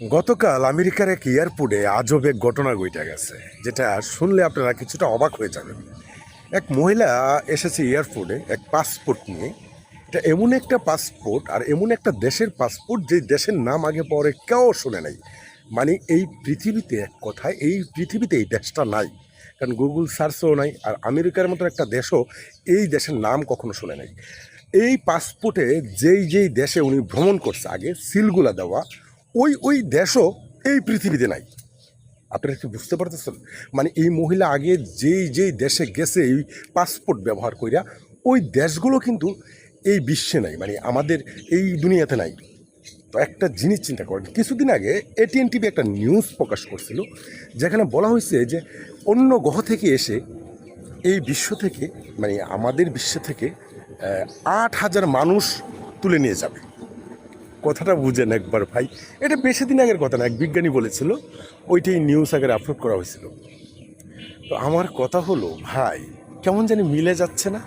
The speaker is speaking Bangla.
গতকাল আমেরিকার এক এয়ারপোর্টে আজব এক ঘটনা ঘটে গেছে, যেটা শুনলে আপনারা কিছুটা অবাক হয়ে যাবেন। এক মহিলা এসেছে এয়ারপোর্টে এক পাসপোর্ট নিয়ে। এটা এমন একটা পাসপোর্ট আর এমন একটা দেশের পাসপোর্ট যে দেশের নাম আগে পরে কেউ শুনে নাই। মানে এই পৃথিবীতে এক কথায় এই পৃথিবীতে এই দেশটা নাই, কারণ গুগল সার্চও নাই। আর আমেরিকার মতো একটা দেশও এই দেশের নাম কখনো শুনে নাই। এই পাসপোর্টে যেই দেশে উনি ভ্রমণ করছে আগে সিলগুলা দেওয়া, ওই দেশও এই পৃথিবীতে নাই। আপনারা কি বুঝতে পারতেছেন? মানে এই মহিলা আগে যেই দেশে গেছে এই পাসপোর্ট ব্যবহার কইরা, ওই দেশগুলো কিন্তু এই বিশ্বে নাই, মানে আমাদের এই দুনিয়াতে নাই। তো একটা জিনিস চিন্তা করেন, কিছুদিন আগে এটিএন টিভি একটা নিউজ প্রকাশ করছিল, যেখানে বলা হয়েছে যে অন্য গ্রহ থেকে এসে এই বিশ্ব থেকে, মানে আমাদের বিশ্ব থেকে 8,000 মানুষ তুলে নিয়ে যাবে। কথাটা বুঝেন একবার ভাই, এটা বেশি দিন আগের কথা না, এক বিজ্ঞানী বলেছিল, ওইটাই নিউজ আগে আপলোড করা হয়েছিল। তো আমার কথা হলো ভাই, কেমন জানি মিলে যাচ্ছে না।